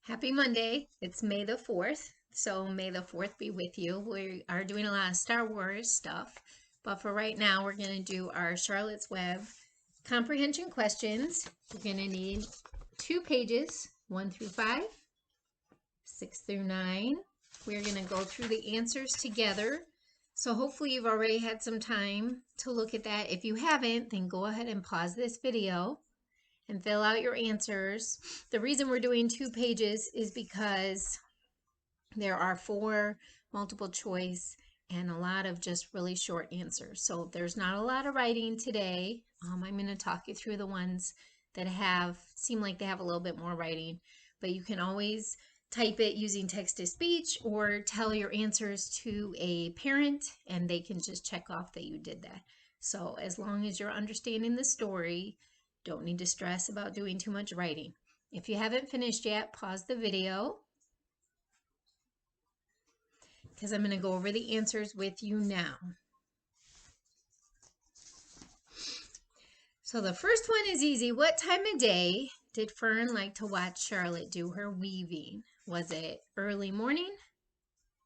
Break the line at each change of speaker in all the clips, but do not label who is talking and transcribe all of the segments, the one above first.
Happy Monday. It's May the 4th. So May the 4th be with you. We are doing a lot of Star Wars stuff. But for right now, we're going to do our Charlotte's Web comprehension questions. We're going to need 2 pages, 1 through 5, 6 through 9. We're going to go through the answers together. So hopefully you've already had some time to look at that. If you haven't, then go ahead and pause this video and fill out your answers. The reason we're doing 2 pages is because there are 4 multiple choice and a lot of just really short answers. So there's not a lot of writing today. I'm going to talk you through the ones that seem like they have a little bit more writing, but you can always type it using text-to-speech or tell your answers to a parent and they can just check off that you did that. So as long as you're understanding the story, don't need to stress about doing too much writing. If you haven't finished yet, pause the video because I'm going to go over the answers with you now. So the first one is easy. What time of day did Fern like to watch Charlotte do her weaving? Was it early morning,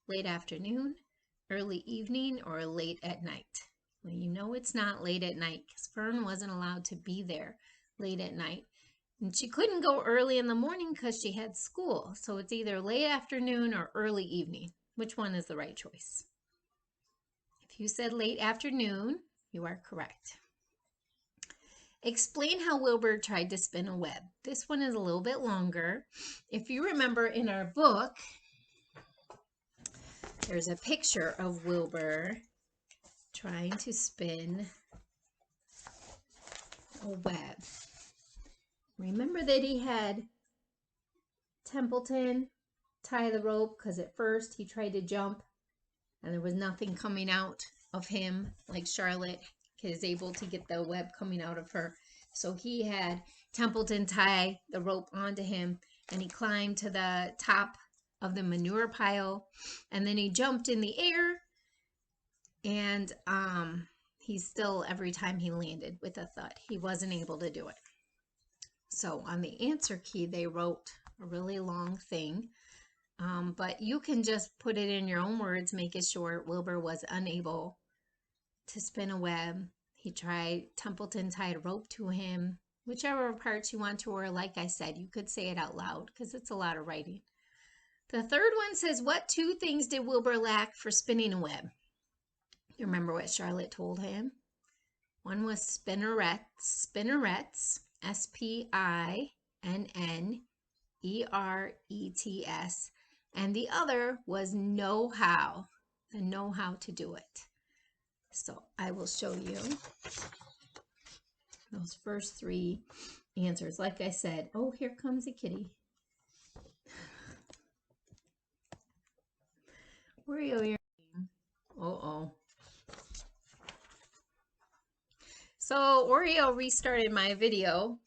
late afternoon, early evening, or late at night? Well, you know it's not late at night because Fern wasn't allowed to be there late at night. And she couldn't go early in the morning because she had school. So it's either late afternoon or early evening. Which one is the right choice? If you said late afternoon, you are correct. Explain how Wilbur tried to spin a web. This one is a little bit longer. If you remember in our book, there's a picture of Wilbur trying to spin a web. Remember that he had Templeton tie the rope because at first he tried to jump and there was nothing coming out of him like Charlotte is able to get the web coming out of her. So he had Templeton tie the rope onto him and he climbed to the top of the manure pile and then he jumped in the air and he's still, every time he landed with a thud, he wasn't able to do it. So on the answer key, they wrote a really long thing, but you can just put it in your own words, make it short. Wilbur was unable to spin a web. He tried, Templeton tied a rope to him, whichever parts you want to, or like I said, you could say it out loud because it's a lot of writing. The third one says, what 2 things did Wilbur lack for spinning a web? You remember what Charlotte told him? One was spinnerets, SPINNERETS, and the other was know-how, the know-how to do it. So I will show you those first 3 answers. Like I said, oh, here comes a kitty. Oreo, you're uh-oh. So Oreo restarted my video.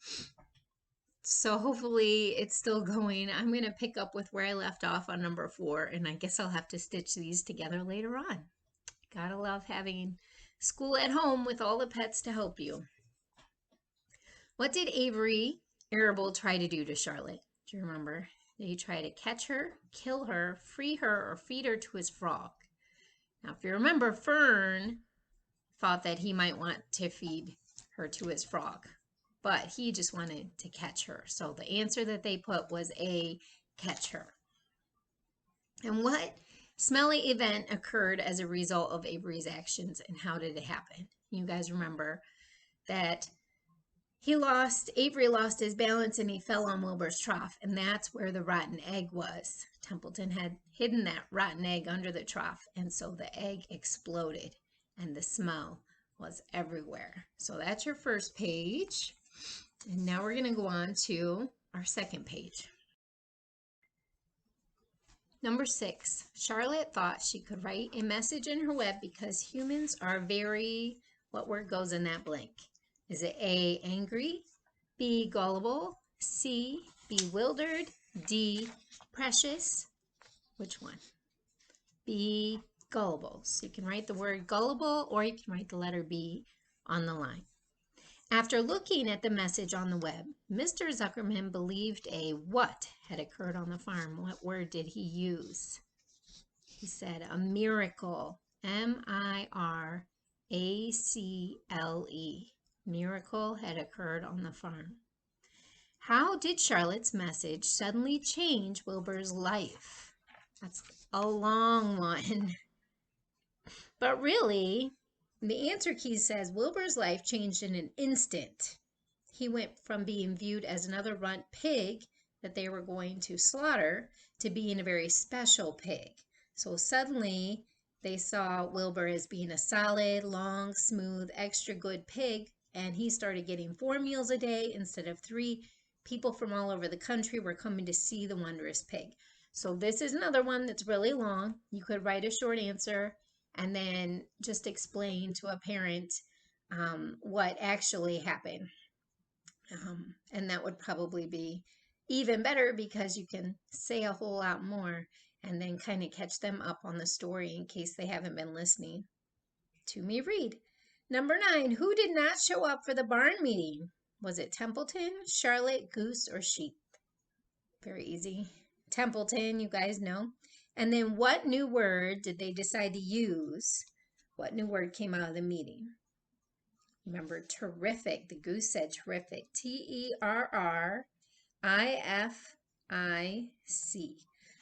So hopefully it's still going. I'm going to pick up with where I left off on number 4, and I guess I'll have to stitch these together later on. Gotta love having school at home with all the pets to help you. What did Avery, Irritable, try to do to Charlotte? Do you remember? Did he try to catch her, kill her, free her, or feed her to his frog? Now, if you remember, Fern thought that he might want to feed her to his frog, but he just wanted to catch her. So the answer that they put was A, catch her. And what smelly event occurred as a result of Avery's actions, and how did it happen? You guys remember that Avery lost his balance and he fell on Wilbur's trough, and that's where the rotten egg was. Templeton had hidden that rotten egg under the trough, and so the egg exploded and the smell was everywhere. So that's your first page. And now we're going to go on to our second page. Number 6, Charlotte thought she could write a message in her web because humans are very, what word goes in that blank? Is it A, angry, B, gullible, C, bewildered, D, precious? Which one? B, gullible. So you can write the word gullible or you can write the letter B on the line. After looking at the message on the web, Mr. Zuckerman believed a what had occurred on the farm. What word did he use? He said a miracle. M-I-R-A-C-L-E. Miracle had occurred on the farm. How did Charlotte's message suddenly change Wilbur's life? That's a long one. But really, the answer key says Wilbur's life changed in an instant. He went from being viewed as another runt pig that they were going to slaughter to being a very special pig. So suddenly they saw Wilbur as being a solid, long, smooth, extra good pig, and he started getting 4 meals a day instead of 3. People from all over the country were coming to see the wondrous pig. So this is another one that's really long. You could write a short answer and then just explain to a parent what actually happened. And that would probably be even better because you can say a whole lot more and then kind of catch them up on the story in case they haven't been listening to me read. Number 9, who did not show up for the barn meeting? Was it Templeton, Charlotte, Goose, or Sheep? Very easy. Templeton, you guys know. And then what new word did they decide to use? What new word came out of the meeting? Remember, terrific. The goose said terrific. T-E-R-R-I-F-I-C.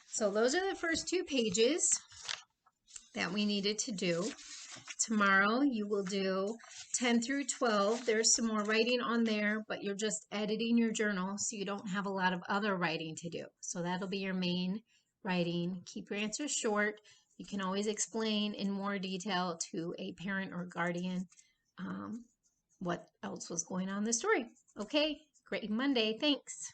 So those are the first 2 pages that we needed to do. Tomorrow you will do 10 through 12. There's some more writing on there, but you're just editing your journal so you don't have a lot of other writing to do. So that'll be your main writing. Keep your answers short. You can always explain in more detail to a parent or guardian what else was going on in the story. Okay, great Monday. Thanks.